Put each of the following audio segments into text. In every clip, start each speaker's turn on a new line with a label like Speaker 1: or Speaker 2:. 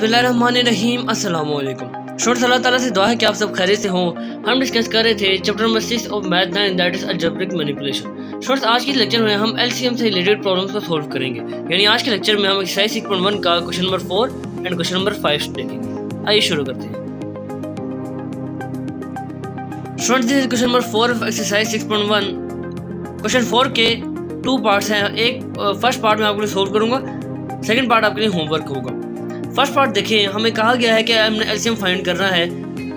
Speaker 1: बिस्मिल्लाहिर्रहमानिर्रहीम अस्सलाम वालेकुम। शोर्स अल्लाह ताला से दुआ है कि आप सब खैरियत से हों। हम डिस्कस कर रहे थे chapter number 6 of math 9 that is algebraic manipulation. Shores आज के लेक्चर में हम एलसीएम से रिलेटेड प्रॉब्लम्स को सॉल्व करेंगे। यानी आज के लेक्चर में हम एक्सरसाइज 6.1 का question number 4 and question number 5 देखेंगे। आइए शुरू करते हैं। Students this is question number 4 of exercise 6.1। Question 4 के 2 पार्ट्स हैं। एक फर्स्ट पार्ट में आपके लिए सॉल्व करूंगा, सेकंड पार्ट आपके लिए होमवर्क होगा। फर्स्ट पार्ट देखिए, हमें कहा गया है कि हमने एलसीएम फाइंड करना है।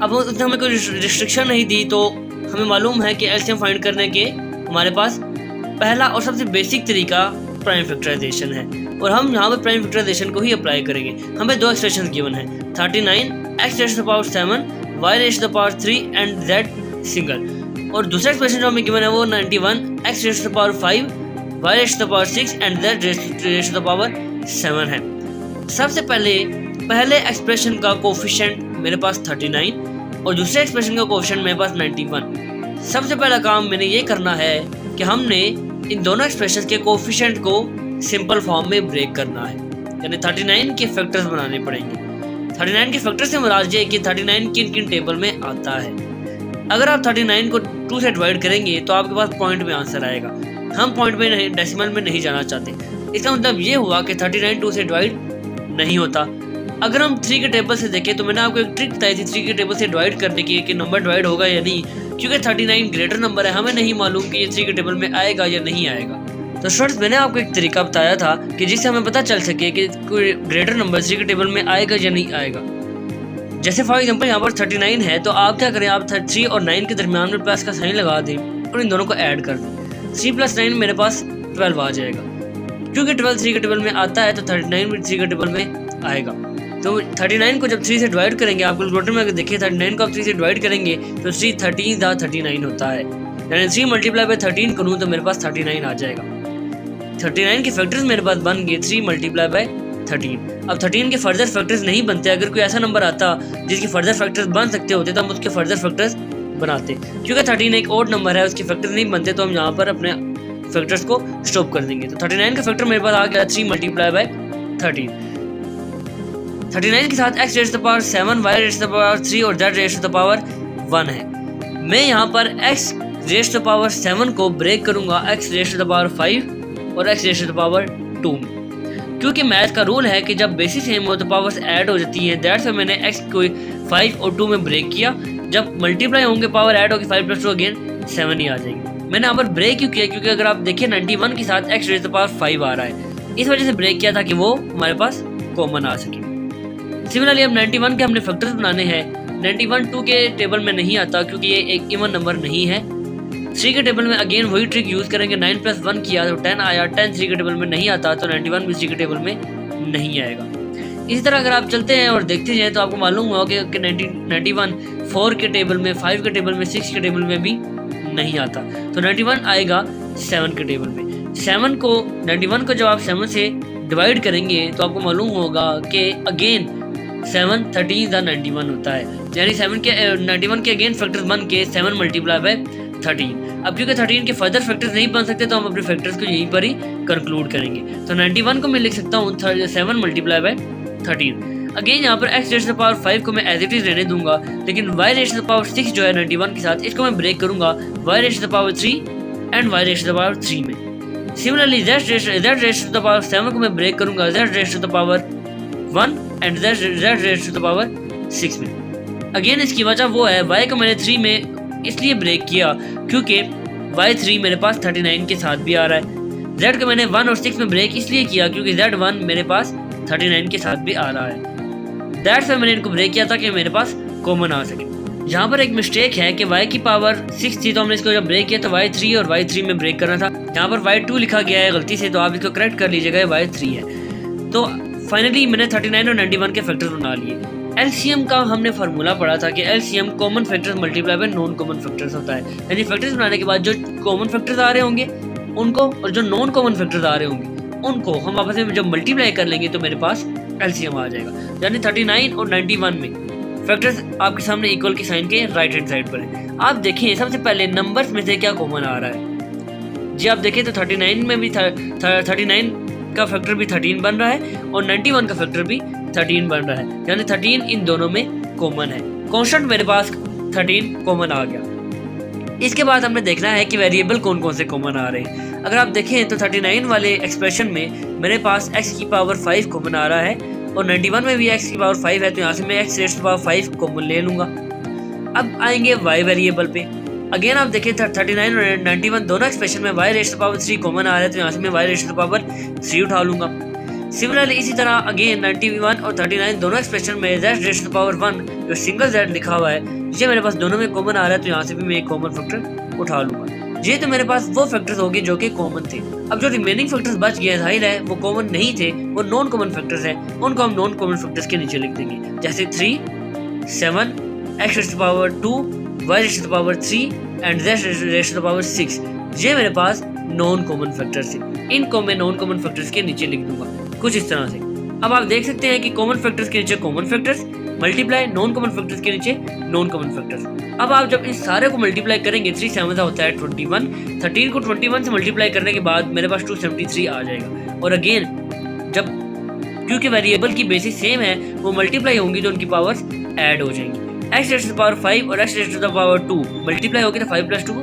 Speaker 1: अब उसने हमें कोई रिस्ट्रिक्शन नहीं दी, तो हमें मालूम है कि एलसीएम फाइंड करने के हमारे पास पहला और सबसे बेसिक तरीका प्राइम फैक्टराइजेशन है, और हम यहाँ पर प्राइम फैक्टराइजेशन को ही अप्लाई करेंगे। हमें दो एक्सप्रेशन गिवन है, 39 x raised to the power 7 y raised to the power 3 and z single, और दूसरा एक्सप्रेशन जो हमें गिवन है वो 91 x raised to the power 5 y raised to the power 6 and z raised to the power 7 है। सबसे पहले expression का कोफिशिएंट मेरे पास 39 और दूसरे एक्सप्रेशन का कोफिशिएंट मेरे पास 91। सबसे पहला काम मैंने ये करना है कि हमने इन दोनों एक्सप्रेशन के कोफिशिएंट को सिंपल फॉर्म में ब्रेक करना है, यानी 39 के फैक्टर्स बनाने पड़ेंगे। 39 के फैक्टर से मुराद ये कि 39 किन किन टेबल में आता है। अगर आप 39 को 2 से डिवाइड करेंगे तो आपके पास पॉइंट में आंसर आएगा। हम पॉइंट में नहीं, डेसिमल में नहीं जाना चाहते। इसका मतलब ये हुआ कि 39 2 से डिवाइड नहीं होता। अगर हम 3 के टेबल से देखें तो मैंने आपको एक ट्रिक बताई थी 3 के टेबल से डिवाइड करने की कि नंबर डिवाइड होगा या नहीं, क्योंकि 39 ग्रेटर नंबर है। हमें नहीं मालूम कि ये 3 के टेबल में आएगा या नहीं आएगा। तो स्टूडेंट्स, मैंने आपको एक तरीका बताया था कि जिससे हमें पता चल सके कि कोई ग्रेटर नंबर 3 के टेबल में आएगा या नहीं आएगा। जैसे फॉर एग्जाम्पल यहाँ पर 39 है, तो आप क्या करें, आप 3 और 9 के दरमियान में प्लस का साइन लगा दें और इन दोनों को ऐड कर दें। 3 + 9 मेरे पास 12 आ जाएगा। क्योंकि 12 3 के टेबल में आता है तो 39 भी 3 के टेबल में आएगा। तो 39 को जब 3 से डिवाइड करेंगे, आप कैलकुलेटर में अगर देखिए 39 को आप 3 से डिवाइड करेंगे तो 3 13 39 होता है। यानी 3 × 13 करूँ तो मेरे पास 39 आ जाएगा। 39 के फैक्टर्स मेरे पास बन गए 3 × 13। अब 13 के फर्दर फैक्टर्स नहीं बनते। अगर कोई ऐसा नंबर आता जिसके फर्दर फैक्टर्स बन सकते होते तो हम उसके फर्दर फैक्टर्स बनाते। क्योंकि 13 एक ओड नंबर है, उसके फैक्टर्स नहीं बनते, तो हम यहाँ पर अपने फैक्टर्स को स्टॉप कर देंगे। तो 39 का फैक्टर मेरे पास आ गया 3 × 13। 39 के साथ x raised to the power 7 y raised to the power 3 और z raised to the power 1 है। मैं यहाँ पर x raised to the power 7 को ब्रेक करूँगा x raised to the power 5 और x raised to the power 2 में, क्योंकि मैथ का रूल है कि जब बेसिस सेम हो तो पावर्स ऐड हो जाती हैं। दैट्स व्हाई मैंने x को 5 और 2 में ब्रेक किया। जब मल्टीप्लाई होंगे पावर ऐड होगी 5 + 2 अगेन 7 ही आ जाएगी। मैंने यहाँ पर ब्रेक क्यों किया, क्योंकि अगर आप देखिए 91 के साथ x raised to the power 5 आ रहा है, इस वजह से ब्रेक किया था कि वो हमारे पास कॉमन आ सके। सिमिलरली अब 91 के हमने फैक्टर्स बनाने हैं। 91 2 के टेबल में नहीं आता क्योंकि ये एक इवन नंबर नहीं है। 3 के टेबल में अगेन वही ट्रिक यूज़ करेंगे, 9 + 1 किया तो 10 आया। 10 3 के टेबल में नहीं आता तो 91 भी 3 के टेबल में नहीं आएगा। इसी तरह अगर आप चलते हैं और देखते जाएँ तो आपको मालूम होगा कि 91 4 के टेबल में, 5 के टेबल में, 6 के टेबल में भी नहीं आता। तो 91 आएगा 7 के टेबल में। 7 को 91 को जब आप 7 से डिवाइड करेंगे तो आपको मालूम होगा कि अगेन 7 13 91 होता है। यानी 7 के 91 के अगेन फैक्टर्स बन के 7 × 13। अब क्योंकि 13 के फर्दर फैक्टर्स नहीं बन सकते तो हम अपने फैक्टर्स को यहीं पर ही कंक्लूड करेंगे। तो 91 को मैं लिख सकता हूँ 7 × 13। अगेन यहाँ पर x raised to the power 5 को मैं एज इट इज रहने दूंगा, लेकिन y raised to the power 6 जो है 91 के साथ, इसको मैं ब्रेक करूंगा y raised to the power 3 and y raised to the power 3 में। Similarly z raised to the power 7 को मैं ब्रेक करूंगा z raised to the power 1 and z raised to the power 6 में। अगेन इसकी वजह वो है, y को मैंने 3 में इसलिए ब्रेक किया क्योंकि y3 मेरे पास 39 के साथ भी आ रहा है। z को मैंने 1 और 6 में ब्रेक इसलिए किया क्योंकि z1 मेरे पास 39 के साथ भी आ रहा है। दैट्स व्हाई मैंने इनको ब्रेक किया था कि मेरे पास कॉमन आ सके। यहाँ पर एक मिस्टेक है कि y की पावर 6 थी, तो हमने इसको जब ब्रेक किया तो y3 और y3 में ब्रेक करना था। यहाँ पर y2 लिखा गया है गलती से, तो आप इसको करेक्ट कर लीजिएगा, y3 है। तो फाइनली मैंने 39 और 91 के फैक्टर्स बना लिए। एलसीएम का हमने फार्मूला पढ़ा था कि LCM common factors multiply by non common factors होता है। यानी फैक्टर्स बनाने के बाद जो कॉमन फैक्टर्स आ रहे होंगे उनको और जो नॉन कॉमन फैक्टर्स आ रहे होंगे उनको हम आपस में जब मल्टीप्लाई कर लेंगे तो मेरे पास एलसीएम आ जाएगा। यानी 39 और 91 में फैक्टर्स आपके सामने इक्वल के साइन के राइट हैंड साइड पर है। आप देखें सबसे पहले नंबर्स में से क्या कॉमन आ रहा है। जी आप देखें तो 39 में भी 39 का फैक्टर भी 13 बन रहा है और 91 का फैक्टर भी 13 बन रहा है, यानी 13 इन दोनों में कॉमन है। कांस्टेंट मेरे पास 13 कॉमन आ गया। इसके बाद हमने देखना है कि वेरिएबल कौन कौन से कॉमन आ रहे हैं। अगर आप देखें तो 39 वाले एक्सप्रेशन में मेरे पास x की पावर 5 कॉमन आ रहा है और 91 में भी x की पावर 5 है, तो यहाँ से मैं x raise to power 5 common ले लूँगा। अब आएंगे y वेरिएबल पे। अगेन आप देखें 39 और 91 दोनों एक्सप्रेशन में y raise to power 3 common आ रहा है, तो यहाँ से मैं y रेज़ टू पावर 3 उठा लूँगा। सिमिलरली इसी तरह अगेन 91 और 39 दोनों एक्सप्रेशन में z रेज़ टू पावर 1 जो सिंगल z लिखा हुआ है ये मेरे पास दोनों में कॉमन आ रहा है, तो यहाँ से भी मैं एक कॉमन फैक्टर उठा लूँगा। ये तो मेरे पास वो फैक्टर्स होंगे जो कि कॉमन थे। अब जो रिमेनिंग फैक्टर्स बच गए जाहिर है वो कॉमन नहीं थे, वो नॉन कॉमन फैक्टर्स हैं, उनको हम नॉन कॉमन फैक्टर्स के नीचे लिख देंगे, जैसे 3, 7, x raise to power 2, y raise to power 3 and z raise to power 6। ये मेरे पास नॉन कॉमन फैक्टर्स थे, इनको मैं नॉन कॉमन फैक्टर्स के नीचे लिख दूंगा कुछ इस तरह से। अब आप देख सकते हैं कि कॉमन फैक्टर्स के नीचे common factors multiply, non common factors के नीचे नॉन कॉमन फैक्टर्स। अब आप जब इस सारे को मल्टीप्लाई करेंगे 3 7 होता है 21, 13 को 21 से मल्टीप्लाई करने के बाद मेरे पास 273 आ जाएगा। और अगेन जब क्योंकि वेरिएबल की बेसिस सेम है वो मल्टीप्लाई होंगी तो उनकी पावर्स ऐड हो जाएंगी। x रेज़ टू पावर 5 और x raise to power 2 multiply होगी तो 5 + 2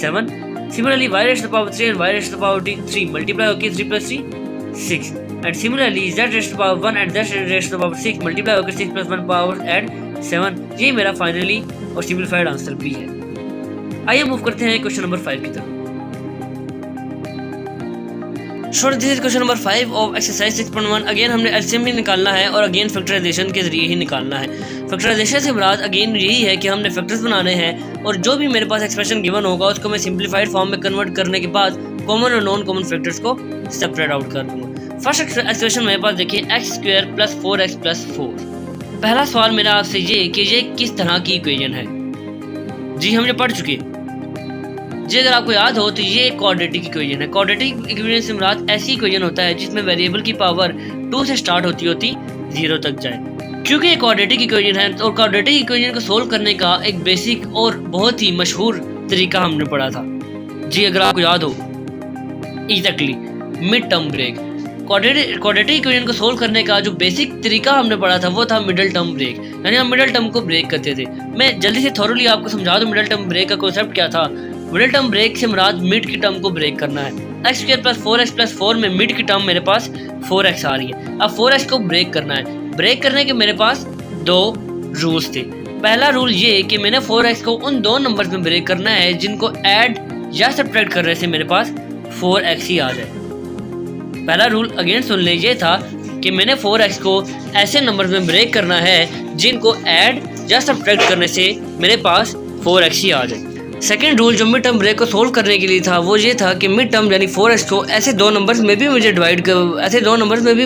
Speaker 1: 7। Similarly y raise to power 3 and y raise to power 3 multiply होगी 3 + 3 6। And similarly z raise to power 1 and z raise to power 6 multiply होकर 6 + 1 power add 7। ये मेरा finally और simplified answer भी है। आइए मूव करते हैं क्वेश्चन नंबर 5 की तरफ। So this is question number 5 of exercise 6.1। Again हमने एलसीएम ही निकालना है और अगेन फैक्टराइजेशन के जरिए ही निकालना है। फैक्टराइजेशन से मुराद अगेन यही है कि हमने फैक्टर्स बनाने हैं और जो भी मेरे पास एक्सप्रेशन गिवन होगा उसको मैं सिंपलीफाइड फॉर्म में कन्वर्ट करने के बाद कॉमन और नॉन कॉमन फैक्टर्स को सेपरेट आउट कर दूंगा। फर्स्ट एक्सप्रेशन मेरे पास देखिए x² + 4x + 4। पहला सवाल मेरा आपसे ये कि ये किस तरह की इक्वेशन है। जी हम ये पढ़ चुके हैं। जी अगर आपको याद हो तो ये क्वाड्रेटिक इक्वेशन है। क्वाड्रेटिक इक्वेशन से मुराद ऐसी इक्वेशन होता है जिसमें वेरिएबल की पावर 2 से स्टार्ट होती 0 तक जाए। क्योंकि ये क्वाड्रेटिक इक्वेशन है तो क्वाड्रेटिक इक्वेशन को सोल्व करने का एक बेसिक और बहुत ही मशहूर तरीका हमने पढ़ा था। जी अगर आपको याद हो exactly mid term break. Quadratic equation को सोल्व करने का जो बेसिक तरीका हमने पढ़ा था वो था मिडिल टर्म ब्रेक, यानी हम मिडिल टर्म को ब्रेक करते थे। मैं जल्दी से थॉरोली आपको समझा दूं मिडिल टर्म ब्रेक का कॉन्सेप्ट क्या था। मिडिल टर्म ब्रेक से मुराद मिड की टर्म को ब्रेक करना है। x² + 4x + 4 में मिड की टर्म मेरे पास 4x आ रही है। अब 4x को ब्रेक करना है। ब्रेक करने के मेरे पास 2 रूल्स थे। पहला रूल ये कि मैंने 4x को उन 2 नंबर्स में ब्रेक करना है जिनको ऐड या सब्ट्रैक्ट करने से मेरे पास 4x ही आ जाए। पहला रूल अगेन सुन ले, ये था कि मैंने 4x को ऐसे नंबर में ब्रेक करना है जिनको ऐड या सब्ट्रैक्ट करने से मेरे पास 4x ही आ जाए। सेकेंड रूल जो मिड टर्म ब्रेक को सोल्व करने के लिए था वो ये था कि मिड टर्म यानी 4x को ऐसे 2 नंबर्स में भी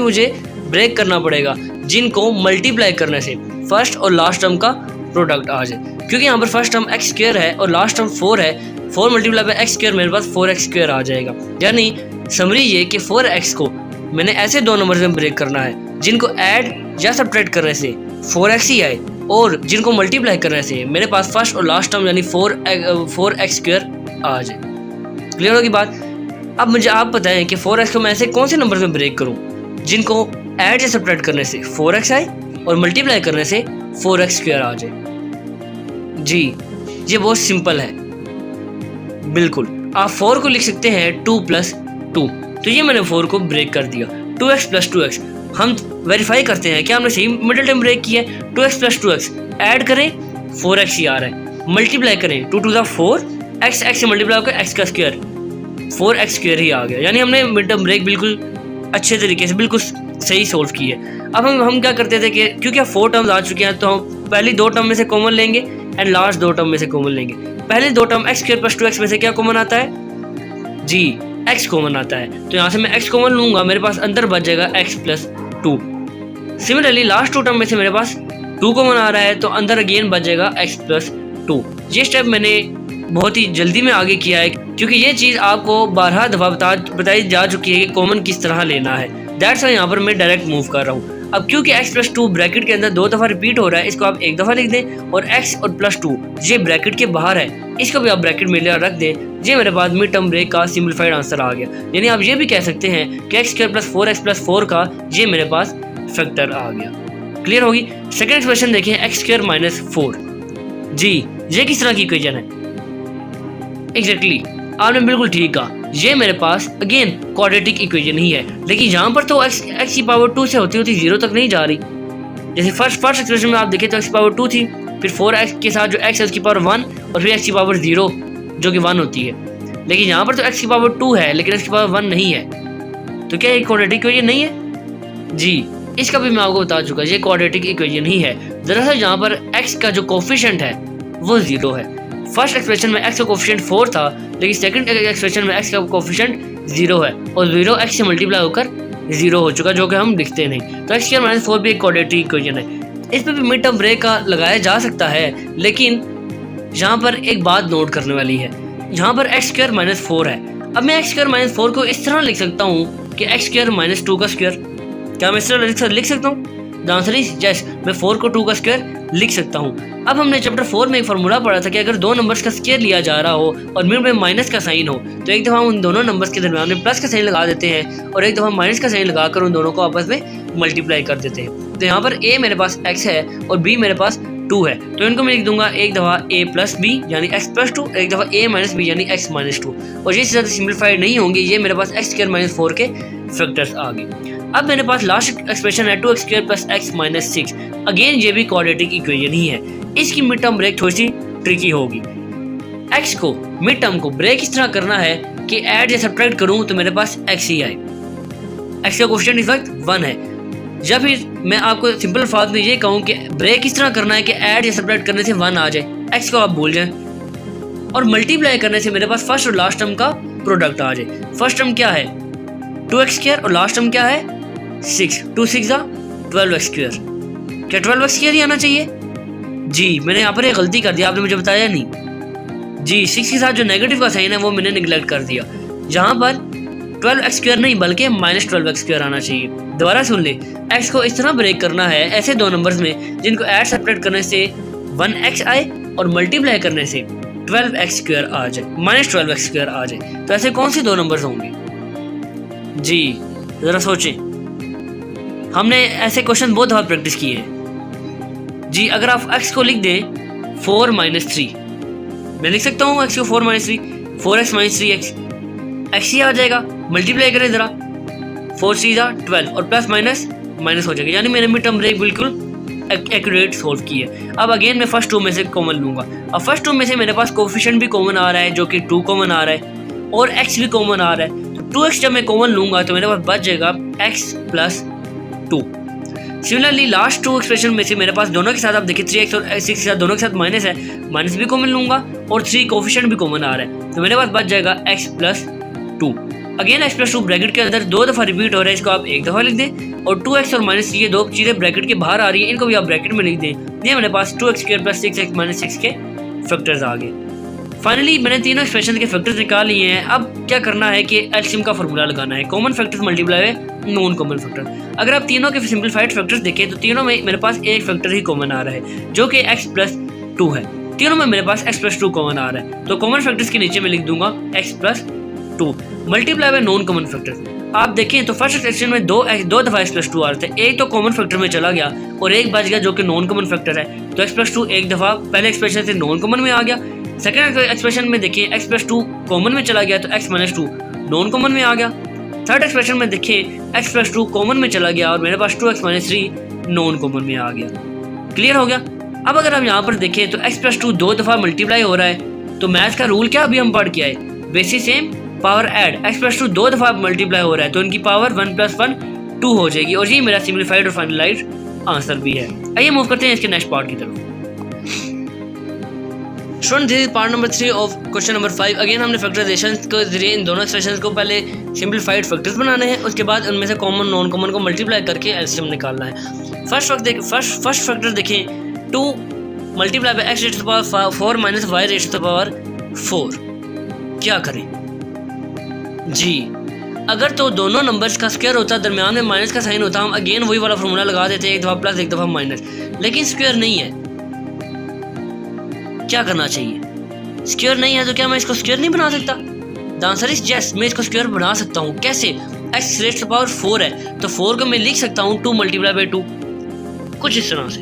Speaker 1: मुझे ब्रेक करना पड़ेगा जिनको मल्टीप्लाई करने से फर्स्ट और लास्ट टर्म का प्रोडक्ट आ जाए। क्योंकि यहाँ पर फर्स्ट टर्म x² है और लास्ट टर्म 4 है, 4 मल्टीप्लाई बाय x² मेरे पास 4x² आ जाएगा। यानी समरी ये कि 4x को मैंने ऐसे 2 नंबर्स में ब्रेक करना है जिनको ऐड या सब्ट्रैक्ट करने से 4x ही आए और जिनको मल्टीप्लाई करने से मेरे पास फर्स्ट और लास्ट टर्म यानी 4x² आ जाए। क्लियर होगी बात। अब मुझे आप बताएं कि 4x को मैं ऐसे कौन से नंबर में ब्रेक करूं जिनको ऐड या सब्ट्रैक्ट करने से 4x आए और मल्टीप्लाई करने से 4x² आ जाए। जी ये बहुत सिंपल है। बिल्कुल आप 4 को लिख सकते हैं 2 + 2, तो ये मैंने 4 को ब्रेक कर दिया। 2x + 2x हम वेरीफाई करते हैं कि हमने सही मिडिल टर्म ब्रेक किया है। 2x + 2x ऐड करें 4x ही आ रहा है, मल्टीप्लाई करें 2 × 4 x से मल्टीप्लाई होकर x का स्क्वायर 4x² ही आ गया। यानी हमने मिड टर्म ब्रेक बिल्कुल अच्छे तरीके से बिल्कुल सही सोल्व की है। अब हम क्या करते थे कि क्योंकि अब 4 टर्म्स आ चुके हैं तो हम पहली 2 टर्म में से कॉमन लेंगे एंड लास्ट 2 टर्म में से कॉमन लेंगे। पहले 2 टर्म x² + 2x में से क्या कॉमन आता है जी x कॉमन आता है, तो यहाँ से मैं x कॉमन लूँगा, मेरे पास अंदर बच जाएगा x + 2। सिमिलरली लास्ट 2 टर्म में से मेरे पास 2 कॉमन आ रहा है तो अंदर अगेन बच जाएगा x + 2। ये स्टेप मैंने बहुत ही जल्दी में आगे किया है क्योंकि ये चीज़ आपको 12 दफ़ा बताई जा चुकी है कि कॉमन किस तरह लेना है। दैट्स वाई यहाँ पर मैं डायरेक्ट मूव कर रहा हूँ। अब क्योंकि x + 2 ब्रैकेट के अंदर 2 दफ़ा रिपीट हो रहा है, इसको आप 1 दफ़ा लिख दें और x और +2 ये ब्रैकेट के बाहर है, इसको भी आप ब्रैकेट में रख दें। ये मेरे पास मिड टर्म ब्रेक का सिंपलीफाइड आंसर आ गया। यानी आप ये भी कह सकते हैं कि x² + 4x + 4 का ये मेरे पास फैक्टर आ गया। क्लियर होगी। सेकंड एक्सप्रेशन देखिए एक्स स्क्वायर माइनस 4। जी ये किस तरह की इक्वेशन है? एग्जैक्टली आपने बिल्कुल ठीक कहा, ये मेरे पास अगेन क्वाड्रेटिक इक्वेशन ही है, लेकिन यहाँ पर तो x की पावर 2 से होती होती 0 तक नहीं जा रही। जैसे फर्स्ट एक्सप्रेशन में आप देखें तो x की पावर 2 थी, फिर 4x के साथ जो x है उसकी पावर 1 और फिर x की पावर 0 जो कि 1 होती है। लेकिन यहाँ पर तो x की पावर 2 है लेकिन x की पावर 1 नहीं है, तो क्या ये क्वाड्रेटिक इक्वेशन नहीं है? जी इसका भी मैं आपको बता चुका, ये क्वाड्रेटिक इक्वेशन ही है। दरअसल यहाँ पर x का जो कोफिशिएंट है वो 0 है। फर्स्ट एक्सप्रेशन में x का कोफिशिएंट 4 था, लेकिन सेकंड एक्सप्रेशन में x का कोफिशिएंट 0 है और 0 x से मल्टीप्लाई होकर 0 हो चुका, जो कि हम लिखते नहीं। तो x स्क्वायर माइनस 4 भी एक क्वाड्रेटिक इक्वेशन है। इस पर भी मिड टर्म ब्रेक का लगाया जा सकता है, लेकिन यहाँ पर एक बात नोट करने वाली है। यहाँ पर एक्स स्क्वायर माइनस 4 है। अब मैं एक्स स्क्वायर माइनस 4 को इस तरह लिख सकता हूँ कि एक्स स्क्वायर माइनस 2 का स्क्वायर। क्या मैं इस तरह लिख सकता हूँ? द आंसर इज यस, मैं 4 को 2 का स्क्वायर लिख सकता हूँ। अब हमने चैप्टर 4 में एक फार्मूला पढ़ा था कि अगर दो नंबर्स का स्क्वायर लिया जा रहा हो और मिड में माइनस का साइन हो, तो एक दफ़ा उन दोनों नंबर्स के दरमियान में प्लस का साइन लगा देते हैं और एक दफ़ा माइनस का साइन लगाकर उन दोनों को आपस में मल्टीप्लाई कर देते हैं। तो यहाँ पर a मेरे पास x है और b मेरे पास 2 है, तो इनको मैं लिख दूंगा एक दफ़ा a प्लस बी यानी x प्लस 2, एक दफ़ा a माइनस बी यानी x माइनस 2, और ये ज़्यादा सिंप्लीफाइड नहीं होंगे। ये मेरे पास एक्स स्क्वायर माइनस 4 के फैक्टर्स आ गए। अब मेरे पास लास्ट एक्सप्रेशन है 2x square plus x minus 6। Again ये भी क्वाड्रेटिक इक्वेशन ही है। इसकी मिड टर्म ब्रेक थोड़ी सी ट्रिकी होगी। x को मिड टर्म को ब्रेक इस तरह करना है कि ऐड या सब्ट्रैक्ट करूं तो मेरे पास x ही आए। x का कोफिशिएंट इस वक्त 1 है। या फिर मैं आपको सिंपल अल्फाज में ये कहूँ कि ब्रेक इस तरह करना है कि ऐड या सब्ट्रैक्ट करने से 1 आ जाए, x को आप भूल जाएं, और मल्टीप्लाई करने से मेरे पास फर्स्ट और लास्ट टर्म का प्रोडक्ट आ जाए। फर्स्ट टर्म क्या है 2x स्क्वायर और लास्ट टर्म क्या है 6, 2 6 12x स्क्वायर। क्या 12x स्क्वायर ही आना चाहिए? जी मैंने यहाँ पर एक गलती कर दिया, आपने मुझे बताया नहीं। जी 6 के साथ जो नेगेटिव का साइन है वो मैंने निगलेक्ट कर दिया। यहाँ पर 12x स्क्वायर नहीं बल्कि माइनस 12x स्क्वायर आना चाहिए। दोबारा सुन ले, x को इस तरह ब्रेक करना है ऐसे दो नंबर्स में जिनको ऐड सब्ट्रैक्ट करने से 1x आए और मल्टीप्लाई करने से 12x स्क्वायर आ जाए, माइनस 12x स्क्वायर आ जाए। तो ऐसे कौन से दो नंबर्स होंगे? जी जरा सोचें, हमने ऐसे क्वेश्चन बहुत दफा प्रैक्टिस किए हैं। जी अगर आप x को लिख दें 4 माइनस 3, मैं लिख सकता हूँ x को 4 minus 3, 4x minus 3x, x ही आ जाएगा। मल्टीप्लाई करें ज़रा, 4 3 12 और प्लस माइनस माइनस हो जाएगा, यानी मैंने मिड टर्म ब्रेक बिल्कुल एक्यूरेट सोल्व की है। अब अगेन मैं फर्स्ट टू में से कॉमन लूँगा। अब फर्स्ट टू में से मेरे पास कोफिशिएंट भी कॉमन आ रहा है जो कि 2 कॉमन आ रहा है और x भी कॉमन आ रहा है। तो 2x जब मैं कॉमन लूँगा तो मेरे पास बच जाएगा x plus 2। Similarly last two expression में से मेरे पास दोनों के साथ आप देखिए 3x और 6 के साथ दोनों के साथ माइनस है, माइनस भी कॉमन लूँगा और 3 कोफिशिएंट भी कॉमन आ रहा है, तो मेरे पास बच जाएगा x plus 2। Again x plus 2 bracket के अंदर 2 दफ़ा रिपीट हो रहा है, इसको आप एक दफ़ा लिख दें, और 2x और माइनस ये दो चीज़ें ब्रैकेट के बाहर आ रही है, इनको भी आप ब्रैकेट में लिख दें। ये मेरे पास 2x square plus 6x minus 6 के फैक्टर्स आ गए। फाइनली मैंने तीनों एक्सप्रेशन के फैक्टर्स निकाल लिए हैं। अब क्या करना है कि एलसीएम का फॉर्मूला लगाना है, common factors multiply by non common factor. अगर आप तीनों के सिंपलीफाइड फैक्टर्स देखें तो तीनों में मेरे पास एक फैक्टर ही कॉमन आ रहा है जो कि x प्लस 2 है। तीनों में मेरे पास x प्लस 2 कॉमन आ रहा है, तो कॉमन फैक्टर्स के नीचे मैं लिख दूंगा x plus 2 multiply bye non common factors. आप देखें तो फर्स्ट एक्सप्रेशन में दो दफ़ा x प्लस 2 आ रहे थे, एक तो कॉमन फैक्टर में चला गया और एक बच गया जो कि नॉन कॉमन फैक्टर है। तो x प्लस 2 एक दफ़ा पहले एक्सप्रेशन से नॉन कॉमन में आ गया। सेकंड एक्सप्रेशन में देखिए x प्लस 2 कॉमन में चला गया तो x माइनस 2 नॉन कॉमन में आ गया। थर्ड एक्सप्रेशन में देखिए x प्लस 2 कॉमन में चला गया और मेरे पास 2x माइनस 3 नॉन कॉमन में आ गया। क्लियर हो गया। अब अगर हम यहाँ पर देखें तो x प्लस 2 दो दफ़ा मल्टीप्लाई हो रहा है, तो मैथ का रूल क्या अभी हम पढ़ के आए, basis same power add. x plus 2 दो दफ़ा मल्टीप्लाई हो रहा है तो इनकी पावर 1 प्लस 1 2 हो जाएगी, और ये मेरा सिंप्लीफाइड और फाइनलाइज्ड आंसर भी है। आइए मूव करते हैं इसके नेक्स्ट पार्ट की तरफ। Student this is part number 3 of question number 5। Again हमने फैक्टराइजेशन के जरिए इन दोनों एक्सप्रेशंस को पहले सिंप्लीफाइड फैक्टर्स बनाने हैं, उसके बाद उनमें से कॉमन नॉन कॉमन को मल्टीप्लाई करके एलसीएम निकालना है। फर्स्ट फैक्टर देखें 2 multiply by x raise to the power 4 minus y raise to the power 4। क्या करें जी, अगर तो दोनों नंबर्स का स्क्वायर होता, दरमियान में माइनस का साइन होता, हम अगेन वही वाला फॉर्मूला लगा देते, एक दफ़ा प्लस एक दफ़ा माइनस, लेकिन स्क्वायर नहीं है। क्या करना चाहिए? स्क्वायर नहीं है तो क्या मैं इसको स्क्वायर नहीं बना सकता? द आंसर इज यस, मैं इसको स्क्वायर बना सकता हूँ। कैसे? एक्स रेज़ टू पावर 4 है तो 4 को मैं लिख सकता हूँ 2 मल्टीप्लाई बाई 2, कुछ इस तरह से।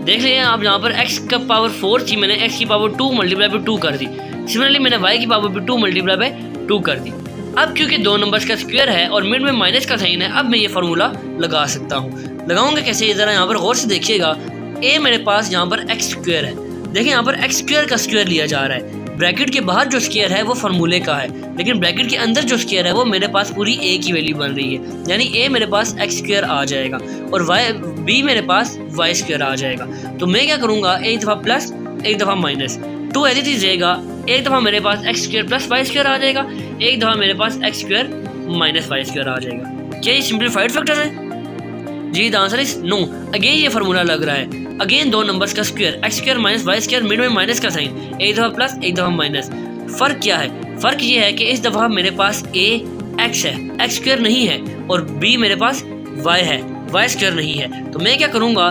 Speaker 1: देख लीजिए आप यहाँ पर x का पावर 4 थी, मैंने x की पावर 2 मल्टीप्लाई बाई 2 कर दी। सिमिलरली मैंने y की पावर भी 2 मल्टीप्लाई बाई 2 कर दी। अब क्योंकि दो नंबर्स का स्क्वायर है और मिड में माइनस का साइन है, अब मैं ये फार्मूला लगा सकता हूँ। लगाऊंगा कैसे, ज़रा यहाँ पर गौर से देखिएगा। a मेरे पास यहाँ पर एक्स स्क्वायर है, देखिए यहाँ पर एक्स स्क्वायर का स्क्वायर लिया जा रहा है। ब्रैकेट के बाहर जो स्क्वायर है वो फार्मूले का है, लेकिन ब्रैकेट के अंदर जो स्क्वायर है वो मेरे पास पूरी a की वैल्यू बन रही है, यानी a मेरे पास एक्स स्क्वायर आ जाएगा और b मेरे पास वाई स्क्वायर आ जाएगा। तो मैं क्या करूँगा, एक दफ़ा प्लस एक दफ़ा माइनस, 2 एज इट इज रहेगा। एक दफ़ा मेरे पास x square plus y square आ जाएगा, एक दफ़ा मेरे पास x square minus y square आ जाएगा। क्या ये सिंप्लीफाइड फैक्टर है? जी the answer is no. Again ये फार्मूला लग रहा है, अगेन दो नंबर्स का square, x square minus y square, mid में माइनस का साइन, एक दफ़ा प्लस एक दफ़ा माइनस। फ़र्क क्या है? फ़र्क ये है कि इस दफ़ा मेरे पास a एक्स है, एक्स स्क्वायर नहीं है, और b मेरे पास y है, वाई स्क्वायर नहीं है। तो मैं क्या करूँगा,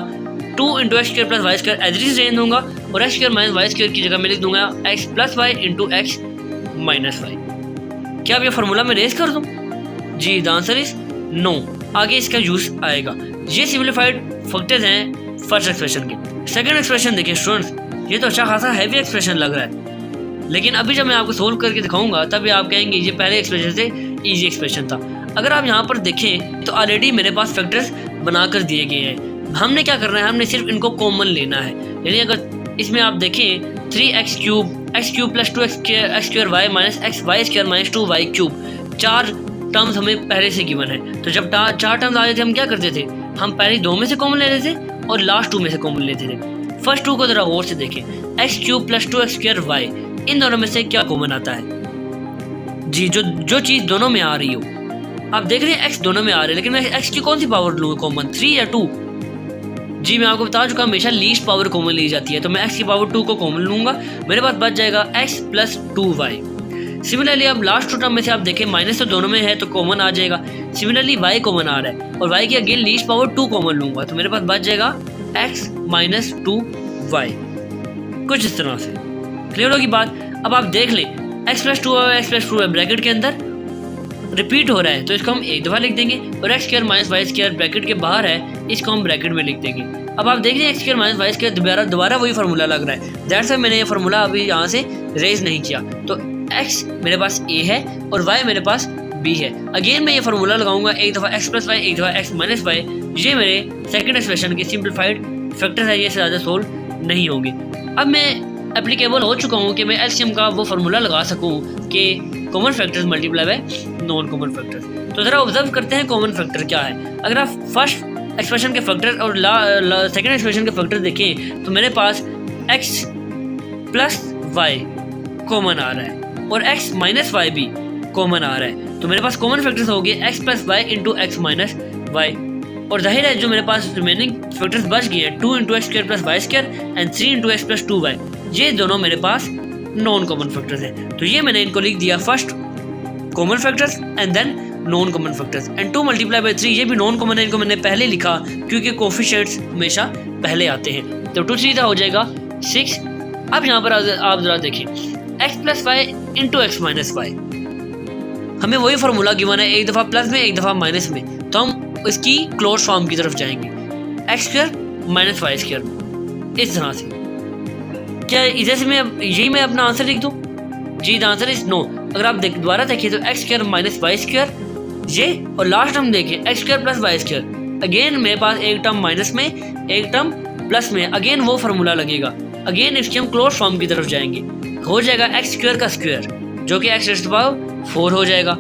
Speaker 1: 2 into x square plus y square as it is रेंज दूंगा और x square minus y square की जगह मैं लिख दूंगा x plus y into x minus y. क्या अब ये फार्मूला मैं रेज कर दूँ? जी द आंसर इज नो। आगे इसका यूज आएगा। ये सिंप्लीफाइड फैक्टर्स हैं फर्स्ट एक्सप्रेशन के। सेकंड एक्सप्रेशन देखिए स्टूडेंट्स, ये तो अच्छा खासा हैवी एक्सप्रेशन लग रहा है, लेकिन अभी जब मैं आपको सोल्व करके दिखाऊंगा तभी आप कहेंगे ये पहले एक्सप्रेशन से ईजी एक्सप्रेशन था। अगर आप यहाँ पर देखें तो ऑलरेडी मेरे पास फैक्टर्स बना कर दिए गए हैं। हमने क्या करना है, हमने सिर्फ इनको कॉमन लेना है। यानी अगर इसमें आप देखें 3x cube plus 2x square y minus x y square minus 2y cube, 4 terms हमें पहले से गिवन है। तो जब 4 टर्म्स आ रहे थे हम क्या करते थे, हम पहले 2 में से कॉमन ले लेते थे और लास्ट 2 में से कॉमन लेते थे। फर्स्ट 2 को जरा गौर से देखें, x cube plus 2x square y, इन दोनों में से क्या कॉमन आता है? जी जो चीज़ दोनों में आ रही हो, आप देख रहे हैं एक्स दोनों में आ रहे हैं, लेकिन मैं एक्स की कौन सी पावर लूँ कॉमन, 3 या 2? जी मैं आपको बता चुका हमेशा लीस्ट पावर कॉमन ली जाती है, तो मैं एक्स की पावर 2 को कॉमन लूँगा, मेरे पास बच जाएगा एक्स प्लस 2y। सिमिलरली अब लास्ट 2 टर्म में से आप देखें माइनस तो दोनों में है तो कॉमन आ जाएगा। सिमिलरली y कॉमन आ रहा है और y की अगेन लीस्ट पावर 2 कॉमन लूँगा, तो मेरे पास बच जाएगा x माइनस 2y। कुछ इस तरह से क्लियर होगी बात। अब आप देख लें x प्लस 2 और x प्लस 2 ब्रैकेट के अंदर रिपीट हो रहा है तो इसको हम एक दफ़ा लिख देंगे, और x square minus y square bracket के बाहर है, इसको हम ब्रैकेट में लिख देंगे। अब आप देख रहे हैं x square minus y square दोबारा वही फार्मूला लग रहा है, दैट्स व्हाई मैंने ये फार्मूला अभी यहाँ से रेज नहीं किया। तो एक्स मेरे पास a है और y मेरे पास b है। अगेन मैं ये फार्मूला लगाऊंगा, एक दफ़ा एक्स प्लस वाई एक दफ़ा एक्स माइनस वाई। ये मेरे सेकेंड एक्सप्रेशन के सिंप्लीफाइड फैक्टर है, ये से ज़्यादा सोल्व नहीं होंगे। अब मैं एप्लीकेबल हो चुका हूँ कि मैं एलसीएम का वो फार्मूला लगा सकूँ कि common factors multiply by non common factors. तो ज़रा ऑब्जर्व करते हैं कॉमन फैक्टर क्या है। अगर आप फर्स्ट एक्सप्रेशन के फैक्टर और सेकंड एक्सप्रेशन के फैक्टर देखें तो मेरे पास x प्लस वाई कॉमन आ रहा है और x माइनस वाई भी कॉमन आ रहा है। तो मेरे पास कॉमन फैक्टर्स हो गए x plus y into x minus y, और जाहिर है जो मेरे पास रिमेनिंग फैक्टर्स बच गए हैं 2 into x square plus y square and 3 into x plus 2y, ये दोनों मेरे पास नॉन कॉमन फैक्टर्स हैं। तो ये मैंने इनको लिख दिया first common factors and then non common factors, and 2 multiply by 3 ये भी नॉन कॉमन है, इनको मैंने पहले लिखा क्योंकि कोफिशिएंट्स हमेशा पहले आते हैं। तो 2 सीधा हो जाएगा 6। अब यहाँ पर आप जरा देखिए x plus y into x minus y, हमें वही फार्मूला गिवन है, एक दफ़ा प्लस में एक दफ़ा माइनस में, तो हम इसकी क्लोज फॉर्म की तरफ जाएंगे, x square minus y square इस तरह से। क्या इधर से यही मैं अपना आंसर लिख दूँ? जी द आंसर इज नो। अगर आप दोबारा देखिए तो x square minus y square ये, और लास्ट टर्म देखिए x square plus y square, again मेरे पास एक टर्म माइनस में एक टर्म प्लस में, अगेन वो फार्मूला लगेगा, अगेन इसके हम क्लोज फॉर्म की तरफ जाएंगे, हो जाएगा एक्स स्क्वायर का स्क्वायर जो कि एक्स रेज़ टू पावर 4 हो जाएगा,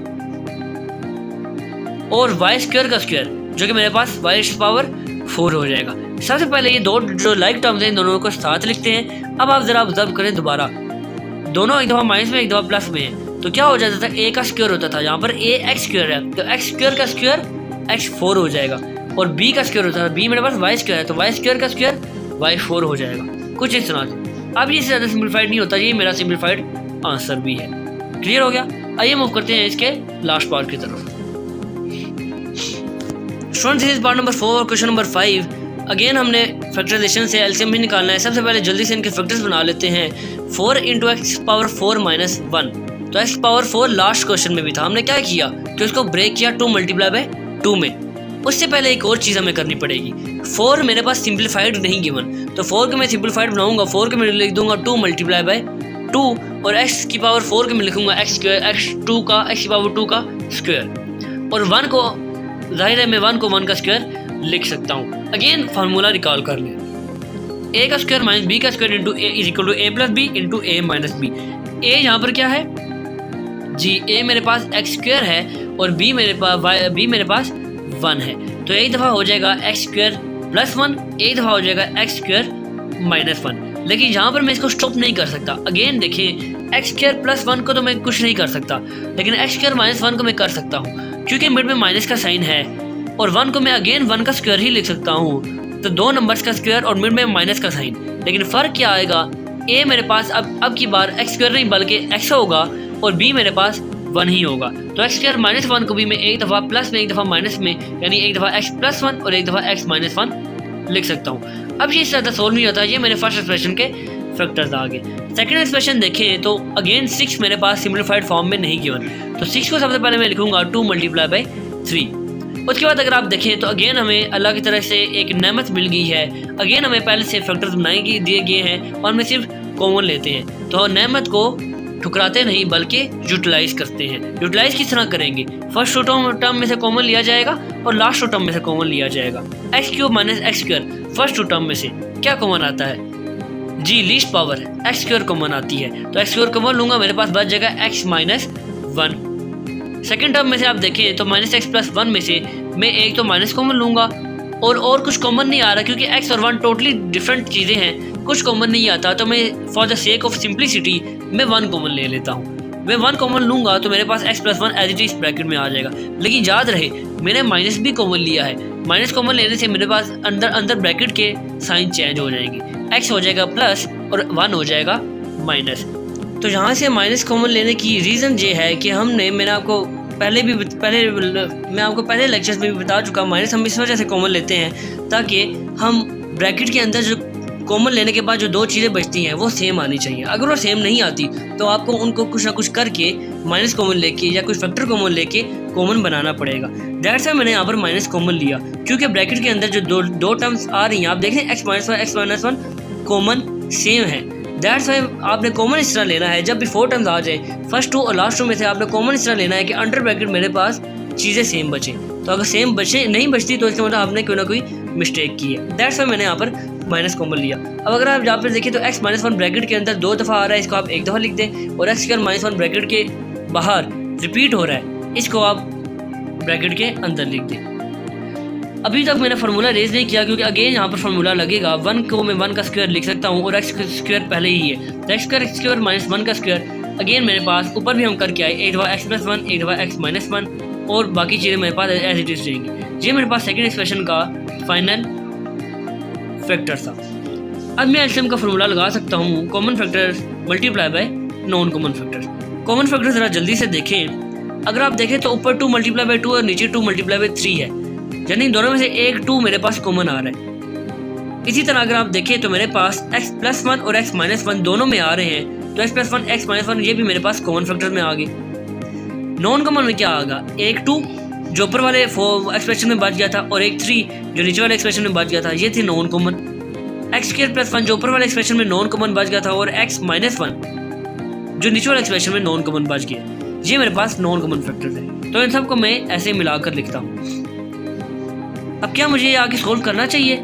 Speaker 1: और वाई स्क्वायर का स्क्वायर जो कि मेरे पास वाई रेज़ टू पावर 4 हो जाएगा। सबसे पहले ये दो जो लाइक टर्म्स हैं इन दोनों को साथ लिखते हैं। अब आप जरा ऑब्जर्व करें दोबारा, दोनों एक दफ़ा माइनस में एक दफ़ा प्लस में है, तो क्या हो जाता था, a का स्क्वायर होता था, यहाँ पर a एक्स स्क्वायर है तो एक्स स्क्वायर का स्क्वायर एक्स 4 हो जाएगा, और b का स्क्वायर होता था, b मेरे पास वाई स्क्वायर है तो वाई स्क्वायर का स्क्वायर वाई 4 हो जाएगा। कुछ इस तरह से। अब ये ज़्यादा सिंप्लीफाइड नहीं होता, ये मेरा सिंप्लीफाइड आंसर भी है। क्लियर हो गया? आइए मूव करते हैं इसके लास्ट पार्ट की तरफ। Students this is part number 4 question number 5। Again हमने फैक्टराइजेशन से एलसीएम भी निकालना है। सबसे पहले जल्दी से इनके फैक्टर्स बना लेते हैं। 4 इंटू एक्स पावर 4 माइनस 1, तो x पावर 4 लास्ट क्वेश्चन में भी था, हमने क्या किया कि उसको ब्रेक किया 2 मल्टीप्लाई बाय 2 में। उससे पहले एक और चीज़ हमें करनी पड़ेगी, 4 मेरे पास सिंप्लीफाइड नहीं गिवन, तो 4 को मैं सिंप्लीफाइड बनाऊंगा, 4 को मैं लिख दूंगा 2 मल्टीप्लाई बाय 2 और x की पावर 4 को मैं लिखूंगा x स्क्वायर, x की पावर 2 का स्क्वायर, और 1 को जाहिर है मैं 1 को 1 का स्क्वायर लिख सकता हूँ। अगेन फार्मूला रिकॉल कर लें, a का स्क्वायर माइनस b का square into A is equal to a plus B into A minus B. a यहाँ पर क्या है जी, a मेरे पास x स्क्वायर है और b मेरे पास 1 है, तो एक दफ़ा हो जाएगा x स्क्वायर प्लस 1, एक दफ़ा हो जाएगा x स्क्वायर माइनस 1। लेकिन यहाँ पर मैं इसको स्टॉप नहीं कर सकता। अगेन देखिए x स्क्वायर प्लस 1 को तो मैं कुछ नहीं कर सकता, लेकिन x स्क्वायर माइनस 1 को मैं कर सकता हूँ, क्योंकि मिड में माइनस का साइन है, और 1 को मैं अगेन 1 का स्क्वायर ही लिख सकता हूँ, तो 2 नंबर्स का स्क्वायर और मिड में माइनस का साइन। लेकिन फ़र्क क्या आएगा, a मेरे पास अब की बार x स्क्वायर नहीं बल्कि x होगा और b मेरे पास 1 ही होगा, तो x स्क्वायर माइनस 1 को भी मैं एक दफ़ा प्लस में एक दफ़ा माइनस में, यानी एक दफ़ा x प्लस 1 और एक दफ़ा x माइनस 1 लिख सकता हूँ। अब ये इस तरह सोल्व नहीं होता, ये मेरे फर्स्ट एक्सप्रेशन के फैक्टर्स आ गए। सेकंड एक्सप्रेशन देखें तो अगेन 6 मेरे पास सिंप्लीफाइड फॉर्म में नहीं गिवन, तो 6 को सबसे पहले मैं लिखूंगा 2 मल्टीप्लाई बाय 3। उसके बाद अगर आप देखें तो अगेन हमें अल्लाह की तरफ से एक नेमत मिल गई है, अगेन हमें पहले से फैक्टर्स बनाए दिए गए हैं और हमें सिर्फ कॉमन लेते हैं, तो नेमत को ठुकराते नहीं बल्कि यूटिलाइज करते हैं। यूटिलाइज किस तरह करेंगे, फर्स्ट टर्म में से कॉमन लिया जाएगा और लास्ट टर्म में से कॉमन लिया जाएगा। X cube minus x square first term में से क्या कॉमन आता है जी, least power x square common आती है, तो एक्स स्क्वायर कॉमन लूंगा, मेरे पास बच जाएगा एक्स माइनस 1। सेकेंड टर्म में से आप देखें तो माइनस एक्स प्लस 1 में से मैं एक तो माइनस कॉमन लूंगा और कुछ कॉमन नहीं आ रहा, क्योंकि x और 1 टोटली डिफरेंट चीज़ें हैं, कुछ कॉमन नहीं आता, तो मैं for the sake of simplicity मैं 1 कॉमन ले लेता हूँ। मैं 1 कॉमन लूंगा तो मेरे पास x plus 1 as it is bracket में आ जाएगा। लेकिन याद रहे मैंने माइनस भी कॉमन लिया है, माइनस कॉमन लेने से मेरे पास अंदर ब्रैकेट के साइन चेंज हो जाएंगे, x हो जाएगा प्लस और 1 हो जाएगा माइनस। तो यहाँ से माइनस कॉमन लेने की रीज़न ये है कि मैंने आपको पहले लेक्चर्स में भी बता चुका, माइनस हम इस वजह से कॉमन लेते हैं ताकि हम ब्रैकेट के अंदर जो कॉमन लेने के बाद जो 2 चीज़ें बचती हैं वो सेम आनी चाहिए। अगर वो सेम नहीं आती तो आपको उनको कुछ ना कुछ करके माइनस कॉमन लेके या कुछ फैक्टर कॉमन लेके कॉमन बनाना पड़ेगा। दैट्स व्हाई मैंने यहाँ पर माइनस कॉमन लिया, क्योंकि ब्रैकेट के अंदर जो दो टर्म्स आ रही हैं आप देख रहे हैं x माइनस 1 कॉमन सेम है। दैट्स वाई आपने कॉमन इस तरह लेना है, जब भी 4 टर्म्स आ जाए फर्स्ट 2 और लास्ट 2 में से आपने कॉमन इस तरह लेना है कि अंडर ब्रैकेट मेरे पास चीज़ें सेम बचे। तो अगर सेम नहीं बचती तो इसका मतलब आपने कोई ना कोई मिस्टेक की है। दैट्स वाई मैंने यहाँ पर माइनस कॉमन लिया। अब अगर आप यहाँ पर देखिए तो x माइनस 1 ब्रैकेट के अंदर 2 दफ़ा आ रहा है, इसको आप एक दफ़ा लिख दें, और x स्क्वायर माइनस 1 ब्रैकेट के बाहर रिपीट हो रहा है, इसको आप ब्रैकेट के अंदर लिख दें। अभी तक मैंने फार्मूला रेज नहीं किया क्योंकि अगेन यहाँ पर फार्मूला लगेगा, 1 को मैं 1 का स्क्वायर लिख सकता हूँ और x स्क्वायर पहले ही है, तो x स्क्वायर माइनस 1 का स्क्वायर अगेन मेरे पास ऊपर भी हम करके आए, एक दफ़ा x प्लस 1 एक दफ़ा x माइनस 1 और बाकी चीज़ें मेरे पास एज इट इज रहेंगी। ये मेरे पास सेकेंड एक्सप्रेशन का फाइनल फैक्टर था। अब मैं एलसीएम का फार्मूला लगा सकता हूँ, common factor multiply by non common factor. Common factor ज़रा जल्दी से देखें, अगर आप देखें तो ऊपर 2 मल्टीप्लाई बाय 2 और नीचे 2 मल्टीप्लाई बाय 3 है, यानी दोनों में से एक 2 मेरे पास कॉमन आ रहा है। इसी तरह अगर आप देखें तो मेरे पास x प्लस 1 और x माइनस 1 दोनों में आ रहे हैं, तो x प्लस 1 x माइनस 1 ये भी मेरे पास कॉमन फैक्टर में आ गए। नॉन कॉमन में क्या आएगा, एक 2 जो ऊपर वाले एक्सप्रेशन में बच गया था और एक 3 जो नीचे वाले एक्सप्रेशन में बच गया था, ये थे non common. x square plus 1 जो ऊपर वाले एक्सप्रेशन में नॉन कॉमन बच गया था और x माइनस 1 जो नीचे वाले एक्सप्रेशन में नॉन कॉमन बच गया, ये मेरे पास नॉन कॉमन फैक्टर है। तो इन सबको मैं ऐसे मिलाकर लिखता हूँ। अब क्या मुझे आगे सोल्व करना चाहिए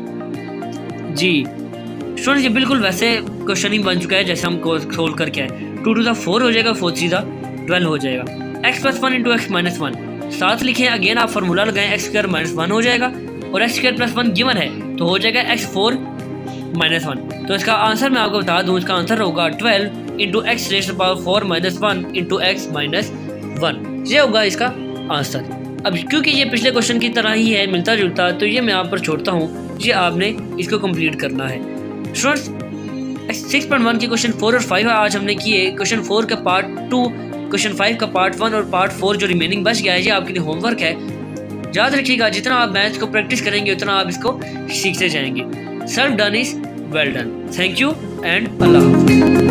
Speaker 1: जी स्टूडेंट्स, ये बिल्कुल वैसे क्वेश्चन ही बन चुका है जैसे हम सोल्व करके आए। 2 to the 4 हो जाएगा, 4 3 12 हो जाएगा। x plus 1 into x minus 1 साथ लिखें, अगेन आप फार्मूला लगाएं, x स्क्वायर माइनस 1 हो जाएगा और x स्क्वायर प्लस 1 गिवन है तो हो जाएगा x4 माइनस 1। तो इसका आंसर मैं आपको बता दूँ, इसका आंसर होगा 12 into x raise to power 4 minus 1 into x minus 1, ये होगा इसका आंसर। अब क्योंकि ये पिछले क्वेश्चन की तरह ही है, मिलता जुलता, तो ये मैं आप पर छोड़ता हूँ, ये आपने इसको कंप्लीट करना है। स्टूडेंट्स 6.1 के क्वेश्चन 4 और 5 आज हमने किए। क्वेश्चन 4 का पार्ट 2, क्वेश्चन 5 का पार्ट 1 और पार्ट 4 जो रिमेनिंग बच गया है, ये आपके लिए होमवर्क है। याद रखिएगा जितना आप मैथ्स को प्रैक्टिस करेंगे उतना आप इसको सीखते जाएंगे। Self done is well done. Thank you and अल्लाह हाफ़िज़।